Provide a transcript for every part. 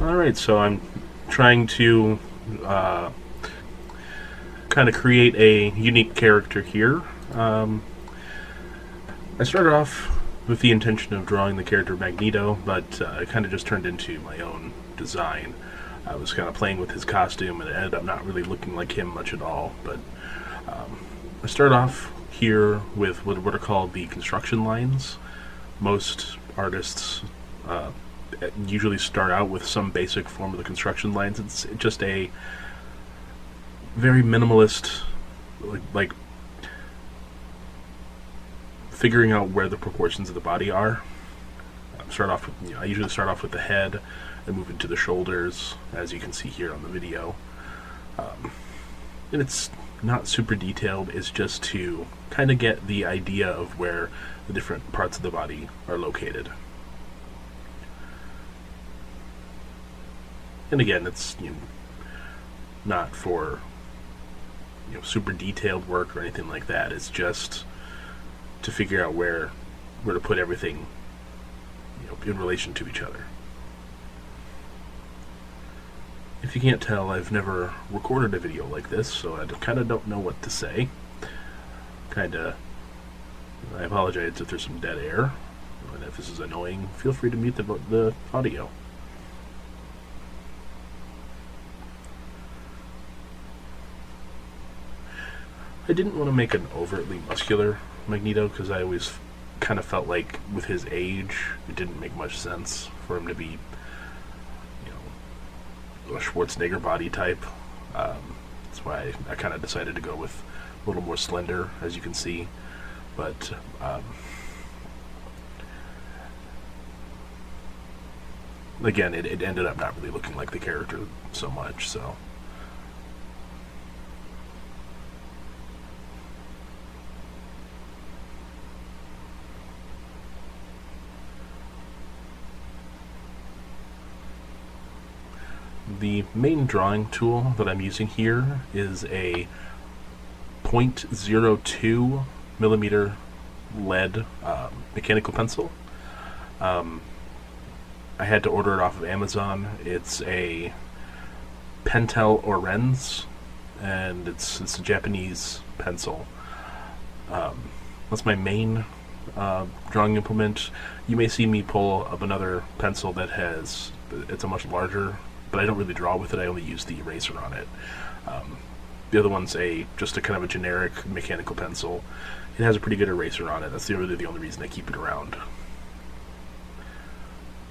Alright, so I'm trying to kind of create a unique character here. I started off with the intention of drawing the character Magneto, but it kind of just turned into my own design. I was kind of playing with his costume, and it ended up not really looking like him much at all. But I started off here with what are called the construction lines. Most artists usually start out with some basic form of the construction lines. It's just a very minimalist, like figuring out where the proportions of the body are. I usually start off with the head and move into the shoulders, as you can see here on the video. And it's not super detailed, it's just to kind of get the idea of where the different parts of the body are located. And again, it's not for super detailed work or anything like that. It's just to figure out where to put everything in relation to each other. If you can't tell, I've never recorded a video like this, so I kind of don't know what to say. I apologize if there's some dead air, and if this is annoying, feel free to mute the audio. I didn't want to make an overtly muscular Magneto because I always kind of felt like with his age it didn't make much sense for him to be a Schwarzenegger body type. That's why I kind of decided to go with a little more slender, as you can see. But again, it ended up not really looking like the character so much, so the main drawing tool that I'm using here is a 0.02 millimeter lead mechanical pencil. I had to order it off of Amazon. It's a Pentel Orenz, and it's a Japanese pencil. That's my main drawing implement. You may see me pull up another pencil it's a much larger, but I don't really draw with it. I only use the eraser on it. The other one's just a kind of a generic mechanical pencil. It has a pretty good eraser on it. That's really the only reason I keep it around.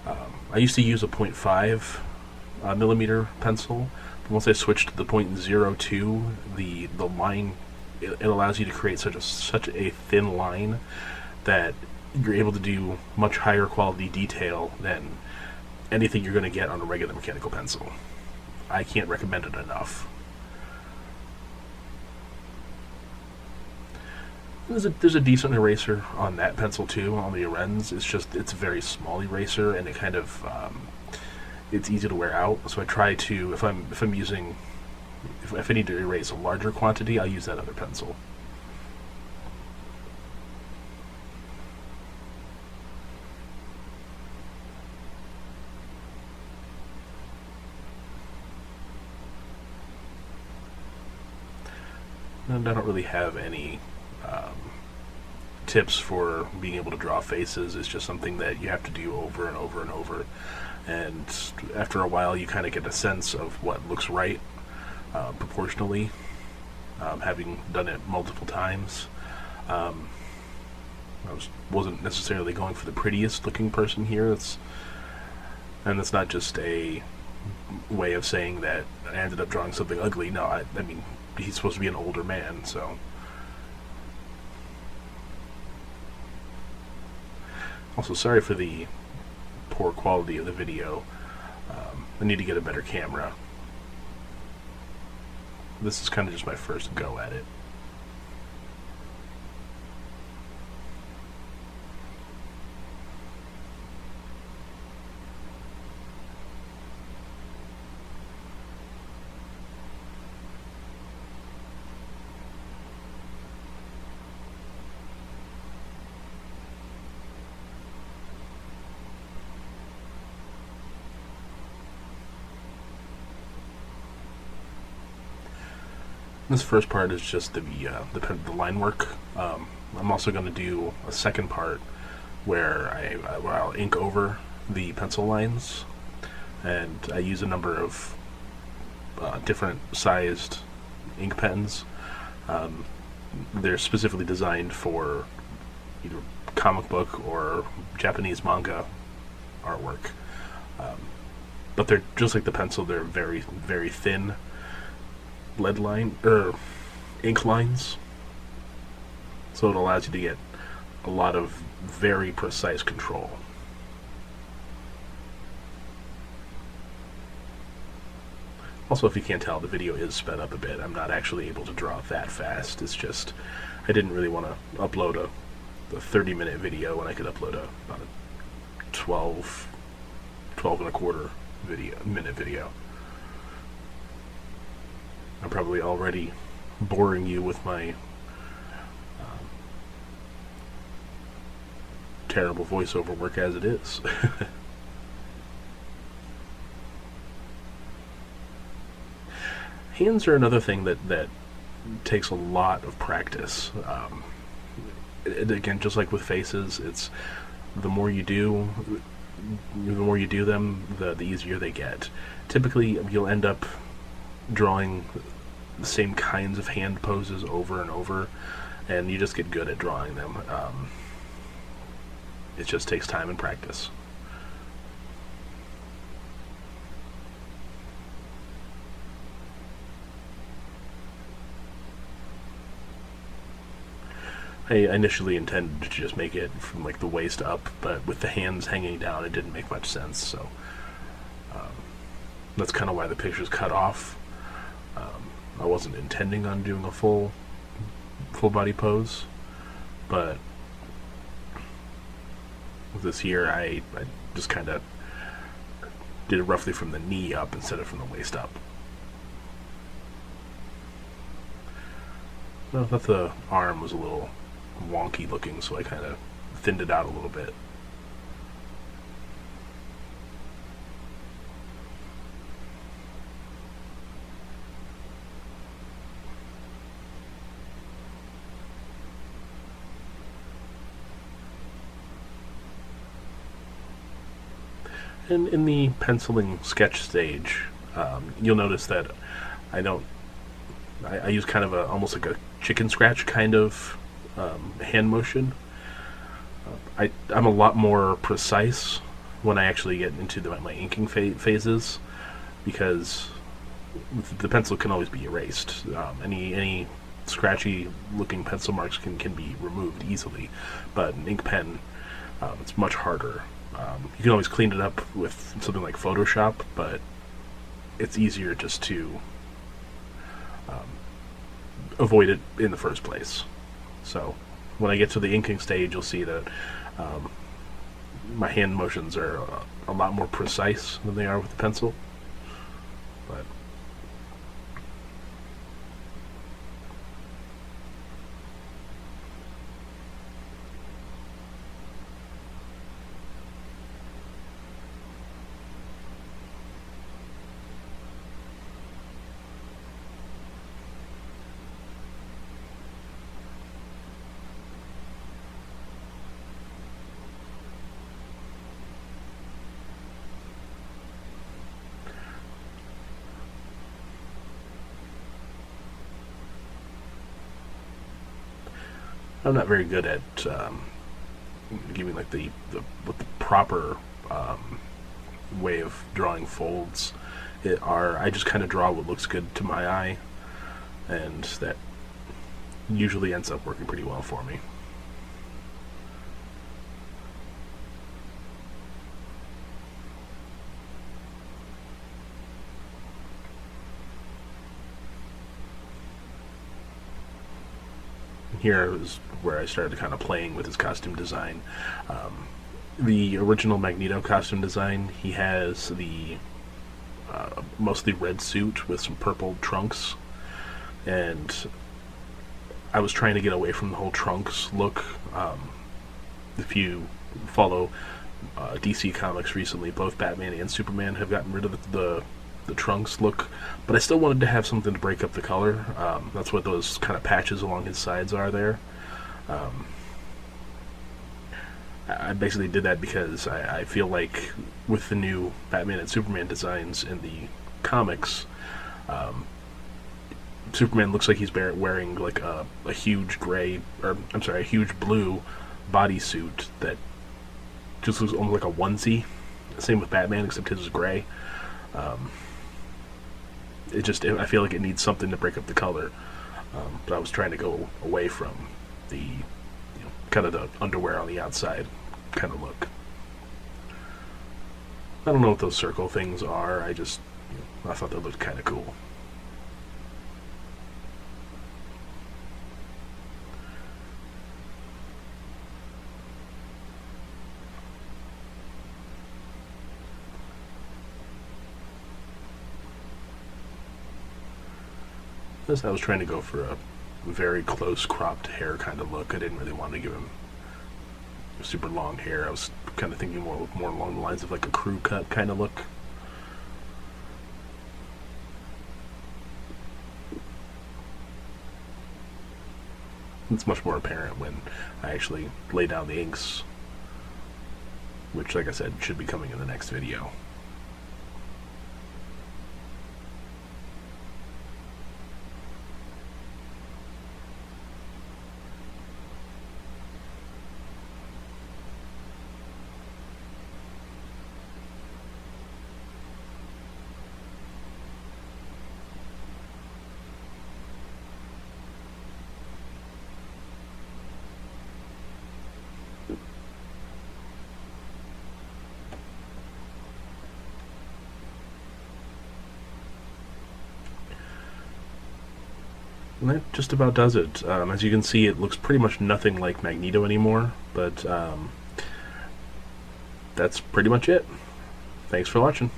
I used to use a 0.5 millimeter pencil, but once I switched to the 0.02, the line, it allows you to create such a thin line that you're able to do much higher quality detail than anything you're going to get on a regular mechanical pencil. I can't recommend it enough. There's a decent eraser on that pencil too, on the Orenz. It's a very small eraser, and it kind of it's easy to wear out. So I try to, if I need to erase a larger quantity, I'll use that other pencil. And I don't really have any tips for being able to draw faces. It's just something that you have to do over and over and over, and after a while you kind of get a sense of what looks right proportionally, having done it multiple times. I wasn't necessarily going for the prettiest looking person here. And it's not just a way of saying that I ended up drawing something ugly. No, I mean, he's supposed to be an older man, so. Also, sorry for the poor quality of the video. I need to get a better camera. This is kind of just my first go at it. This first part is just the line work. I'm also going to do a second part where I'll ink over the pencil lines, and I use a number of different sized ink pens. They're specifically designed for either comic book or Japanese manga artwork. But they're just like the pencil, they're very, very thin lead line, ink lines. So it allows you to get a lot of very precise control. Also, if you can't tell, the video is sped up a bit. I'm not actually able to draw that fast. It's just, I didn't really want to upload a 30-minute video when I could upload about a 12 and a quarter minute video. I'm probably already boring you with my terrible voiceover work as it is. Hands are another thing that takes a lot of practice. Again, just like with faces, it's the more you do them, the easier they get. Typically, you'll end up drawing the same kinds of hand poses over and over, and you just get good at drawing them. It just takes time and practice. I initially intended to just make it from like the waist up, but with the hands hanging down, it didn't make much sense. So that's kind of why the picture's cut off. I wasn't intending on doing a full body pose, but this here I just kind of did it roughly from the knee up instead of from the waist up. I thought the arm was a little wonky looking, so I kind of thinned it out a little bit. And in the penciling sketch stage, you'll notice that I use kind of almost like a chicken scratch kind of hand motion. I'm a lot more precise when I actually get into my inking phases, because the pencil can always be erased. Any scratchy looking pencil marks can be removed easily, but an ink pen, it's much harder. You can always clean it up with something like Photoshop, but it's easier just to avoid it in the first place. So when I get to the inking stage, you'll see that my hand motions are a lot more precise than they are with the pencil. But I'm not very good at giving like the proper way of drawing folds. I just kind of draw what looks good to my eye, and that usually ends up working pretty well for me. Here is where I started kind of playing with his costume design. The original Magneto costume design, he has the mostly red suit with some purple trunks, and I was trying to get away from the whole trunks look. If you follow DC Comics recently, both Batman and Superman have gotten rid of the the trunks look, but I still wanted to have something to break up the color. That's what those kind of patches along his sides are there. I basically did that because I feel like with the new Batman and Superman designs in the comics, Superman looks like he's wearing like a huge gray, or I'm sorry, a huge blue bodysuit that just looks almost like a onesie. Same with Batman, except his is gray. I feel like it needs something to break up the color. But I was trying to go away from the, kind of the underwear on the outside kind of look. I don't know what those circle things are. I thought they looked kind of cool. I was trying to go for a very close cropped hair kind of look. I didn't really want to give him super long hair. I was kind of thinking more along the lines of like a crew cut kind of look. It's much more apparent when I actually lay down the inks, which, like I said, should be coming in the next video. And that just about does it. As you can see, it looks pretty much nothing like Magneto anymore, but that's pretty much it. Thanks for watching.